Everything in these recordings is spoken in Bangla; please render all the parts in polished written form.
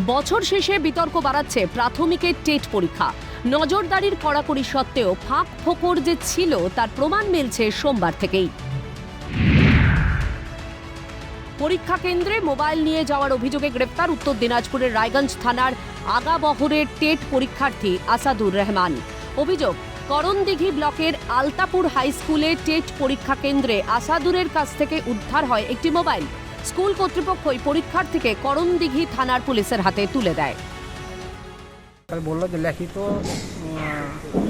বছর শেষে বিতর্ক বাড়াচ্ছে প্রাথমিকের টেট পরীক্ষা। নজরদারির কড়াকড়ি সত্ত্বেও ফাঁক ফোকর যে ছিল তার প্রমাণ মিলছে সোমবার থেকেই। পরীক্ষা কেন্দ্রে মোবাইল নিয়ে যাওয়ার অভিযোগে গ্রেপ্তার উত্তর দিনাজপুরের রায়গঞ্জ থানার আগাবহরের টেট পরীক্ষার্থী আসাদুর রহমান। অভিযোগ, করণদিঘি ব্লকের আলতাপুর হাই স্কুলে টেট পরীক্ষা কেন্দ্রে আসাদুরের কাছ থেকে উদ্ধার হয় একটি মোবাইল। স্কুল কর্তৃপক্ষই পরীক্ষার্থীকে করণদিঘি থানার পুলিশের হাতে তুলে দেয়। বললো যে লিখিত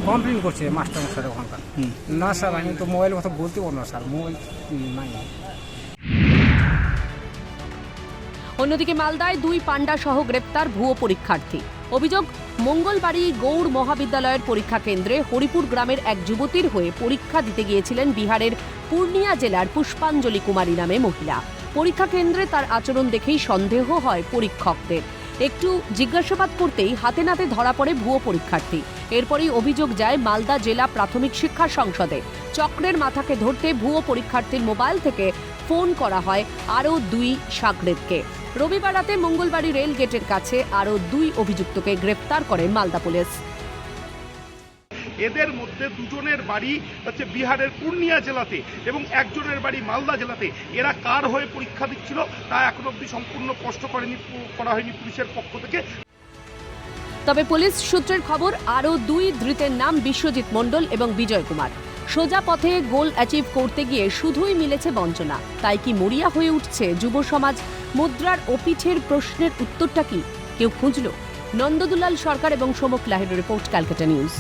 কমপ্লেন করছে মাস্টার মশাই ওখানকার। না স্যার, আমি তো মোবাইল কথা বলতে পারবো না স্যার, মোবাইল নাই। অন্যদিকে মালদায় 2 পান্ডা সহ গ্রেপ্তার ভুয়ো পরীক্ষার্থী। অভিযোগ, মঙ্গলবাড়ি গৌড় মহাবিদ্যালয়ের পরীক্ষা কেন্দ্রে হরিপুর গ্রামের এক যুবতীর হয়ে পরীক্ষা দিতে গিয়েছিলেন বিহারের পূর্ণিয়া জেলার পুষ্পাঞ্জলি কুমারী নামে মহিলা। পরীক্ষা কেন্দ্রে তার আচরণ দেখেই সন্দেহ হয় পরীক্ষকদের। একটু জিজ্ঞাসাবাদ করতেই হাতে নাতে ধরা পড়ে ভুয়ো পরীক্ষার্থী। এরপরই অভিযোগ যায় মালদা জেলা প্রাথমিক শিক্ষা সংসদে। চক্রের মাথাকে ধরতে ভুয়ো পরীক্ষার্থীর মোবাইল থেকে ফোন করা হয় আরও 2 সাগরেদকে। রবিবার রাতে মঙ্গলবাড়ি রেল গেটের কাছে আরও 2 অভিযুক্তকে গ্রেপ্তার করে মালদা পুলিশ। এদের মধ্যে 2 জনের বাড়ি হচ্ছে বিহারের পূর্ণিয়া জেলাতে এবং 1 জনের বাড়ি মালদা জেলাতে। এরা কার হয়ে পরীক্ষা দিচ্ছিল তা এখনো অবধি সম্পূর্ণ স্পষ্ট করা হয়নি পুলিশের পক্ষ থেকে। তবে পুলিশ সূত্রের খবর, আরও 2 ধৃতের নাম বিশ্বজিৎ মণ্ডল এবং বিজয় কুমার। সোজা পথে গোল অ্যাচিভ করতে গিয়ে শুধুই মিলেছে বঞ্চনা। তাই কি মরিয়া হয়ে উঠছে যুব সমাজ? মুদ্রার ও পিঠের প্রশ্নের উত্তরটা কি কেউ খুঁজল? নন্দদুলাল সরকার এবং সমক লাহিড়ের রিপোর্ট, ক্যালকাটা নিউজ।